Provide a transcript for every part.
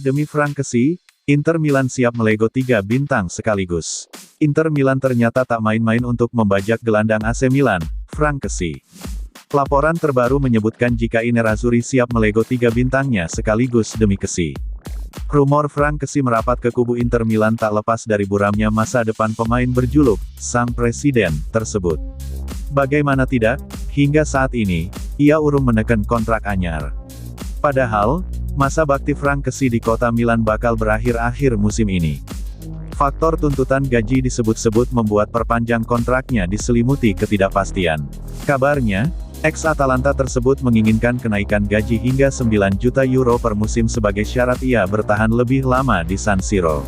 Demi Frank Kessie, Inter Milan siap melego 3 bintang sekaligus. Inter Milan ternyata tak main-main untuk membajak gelandang AC Milan, Frank Kessie. Laporan terbaru menyebutkan jika Nerazzurri siap melego 3 bintangnya sekaligus demi Kessie. Rumor Frank Kessie merapat ke kubu Inter Milan tak lepas dari buramnya masa depan pemain berjuluk Sang Presiden tersebut. Bagaimana tidak, hingga saat ini, ia urung menekan kontrak anyar. Padahal, masa bakti Frank Kessie di kota Milan bakal berakhir akhir musim ini. Faktor tuntutan gaji disebut-sebut membuat perpanjang kontraknya diselimuti ketidakpastian. Kabarnya, ex-Atalanta tersebut menginginkan kenaikan gaji hingga 9 juta euro per musim sebagai syarat ia bertahan lebih lama di San Siro.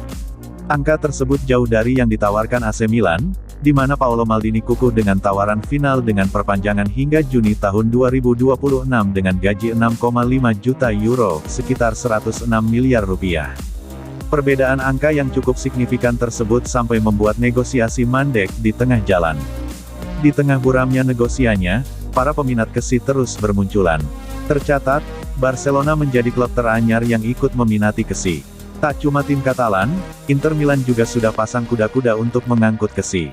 Angka tersebut jauh dari yang ditawarkan AC Milan, di mana Paolo Maldini kukuh dengan tawaran final dengan perpanjangan hingga Juni tahun 2026 dengan gaji 6,5 juta euro, sekitar 106 miliar rupiah. Perbedaan angka yang cukup signifikan tersebut sampai membuat negosiasi mandek di tengah jalan. Di tengah buramnya negosiasinya, para peminat Kessie terus bermunculan. Tercatat, Barcelona menjadi klub teranyar yang ikut meminati Kessie. Tak cuma tim Katalan, Inter Milan juga sudah pasang kuda-kuda untuk mengangkut Kessie.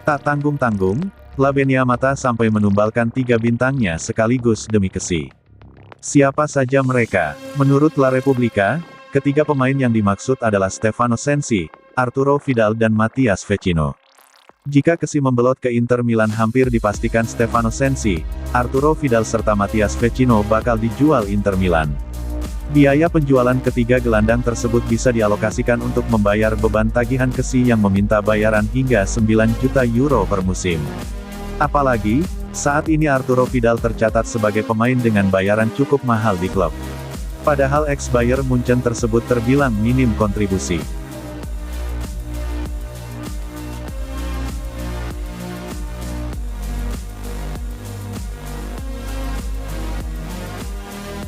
Tak tanggung-tanggung, La Beniamata sampai menumbalkan 3 bintangnya sekaligus demi Kessie. Siapa saja mereka? Menurut La Repubblica, ketiga pemain yang dimaksud adalah Stefano Sensi, Arturo Vidal dan Matias Vecino. Jika Kessie membelot ke Inter Milan hampir dipastikan Stefano Sensi, Arturo Vidal serta Matias Vecino bakal dijual Inter Milan. Biaya penjualan ketiga gelandang tersebut bisa dialokasikan untuk membayar beban tagihan Kessie yang meminta bayaran hingga 9 juta euro per musim. Apalagi, saat ini Arturo Vidal tercatat sebagai pemain dengan bayaran cukup mahal di klub. Padahal ex-Bayern Munchen tersebut terbilang minim kontribusi.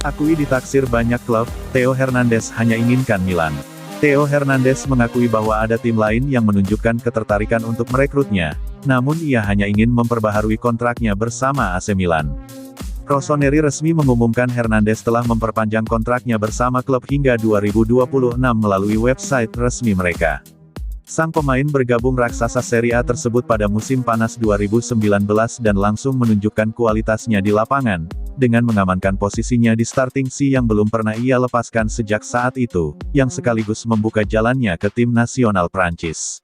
Akui ditaksir banyak klub, Theo Hernandez hanya inginkan Milan. Theo Hernandez mengakui bahwa ada tim lain yang menunjukkan ketertarikan untuk merekrutnya, namun ia hanya ingin memperbaharui kontraknya bersama AC Milan. Rossoneri resmi mengumumkan Hernandez telah memperpanjang kontraknya bersama klub hingga 2026 melalui website resmi mereka. Sang pemain bergabung raksasa Serie A tersebut pada musim panas 2019 dan langsung menunjukkan kualitasnya di lapangan, dengan mengamankan posisinya di starting C yang belum pernah ia lepaskan sejak saat itu, yang sekaligus membuka jalannya ke tim nasional Prancis.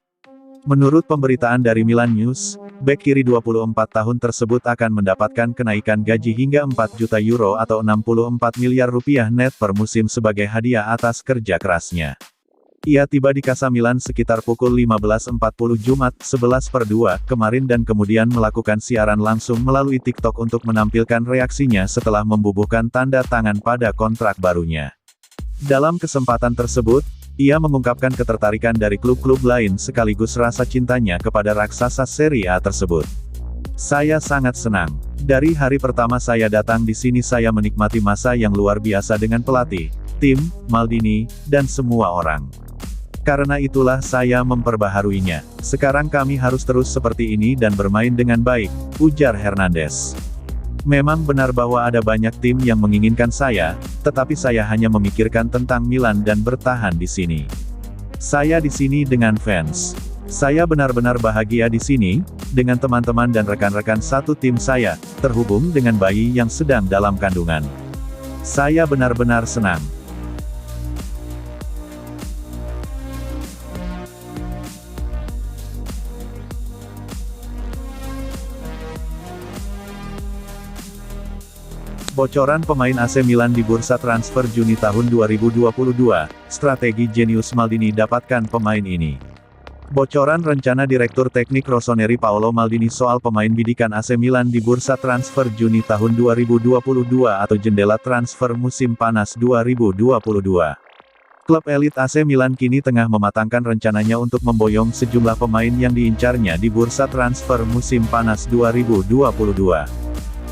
Menurut pemberitaan dari Milan News, bek kiri 24 tahun tersebut akan mendapatkan kenaikan gaji hingga 4 juta euro atau 64 miliar rupiah net per musim sebagai hadiah atas kerja kerasnya. Ia tiba di Casa Milan sekitar pukul 15.40 Jumat, 11/2, kemarin dan kemudian melakukan siaran langsung melalui TikTok untuk menampilkan reaksinya setelah membubuhkan tanda tangan pada kontrak barunya. Dalam kesempatan tersebut, ia mengungkapkan ketertarikan dari klub-klub lain sekaligus rasa cintanya kepada raksasa Serie A tersebut. Saya sangat senang. Dari hari pertama saya datang di sini saya menikmati masa yang luar biasa dengan pelatih, tim, Maldini, dan semua orang. Karena itulah saya memperbaharuinya. Sekarang kami harus terus seperti ini dan bermain dengan baik, ujar Hernandez. Memang benar bahwa ada banyak tim yang menginginkan saya, tetapi saya hanya memikirkan tentang Milan dan bertahan di sini. Saya di sini dengan fans. Saya benar-benar bahagia di sini, dengan teman-teman dan rekan-rekan satu tim saya, terhubung dengan bayi yang sedang dalam kandungan. Saya benar-benar senang. Bocoran pemain AC Milan di bursa transfer Juni tahun 2022, strategi jenius Maldini dapatkan pemain ini. Bocoran rencana Direktur Teknik Rossoneri Paolo Maldini soal pemain bidikan AC Milan di bursa transfer Juni tahun 2022 atau jendela transfer musim panas 2022. Klub elit AC Milan kini tengah mematangkan rencananya untuk memboyong sejumlah pemain yang diincarnya di bursa transfer musim panas 2022.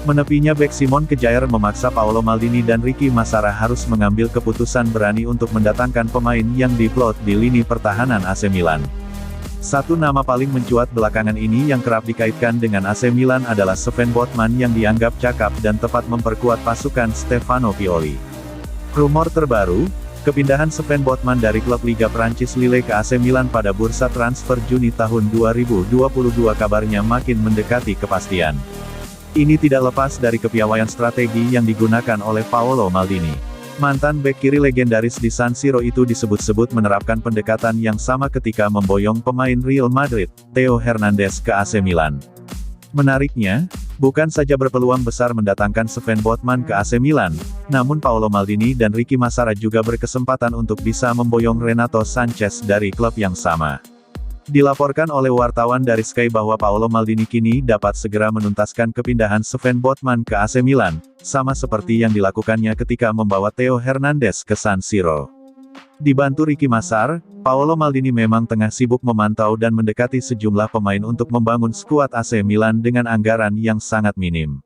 Menepinya bek Simon Kjaer memaksa Paolo Maldini dan Ricky Massara harus mengambil keputusan berani untuk mendatangkan pemain yang diplot di lini pertahanan AC Milan. Satu nama paling mencuat belakangan ini yang kerap dikaitkan dengan AC Milan adalah Sven Botman yang dianggap cakap dan tepat memperkuat pasukan Stefano Pioli. Rumor terbaru, Kepindahan Sven Botman dari klub Liga Prancis Lille ke AC Milan pada bursa transfer Juni tahun 2022 kabarnya makin mendekati kepastian. Ini tidak lepas dari kepiawaian strategi yang digunakan oleh Paolo Maldini. Mantan bek kiri legendaris di San Siro itu disebut-sebut menerapkan pendekatan yang sama ketika memboyong pemain Real Madrid, Theo Hernandez ke AC Milan. Menariknya, bukan saja berpeluang besar mendatangkan Sven Botman ke AC Milan, namun Paolo Maldini dan Ricky Massara juga berkesempatan untuk bisa memboyong Renato Sanchez dari klub yang sama. Dilaporkan oleh wartawan dari Sky bahwa Paolo Maldini kini dapat segera menuntaskan kepindahan Sven Botman ke AC Milan, sama seperti yang dilakukannya ketika membawa Theo Hernandez ke San Siro. Dibantu Ricky Massara, Paolo Maldini memang tengah sibuk memantau dan mendekati sejumlah pemain untuk membangun skuad AC Milan dengan anggaran yang sangat minim.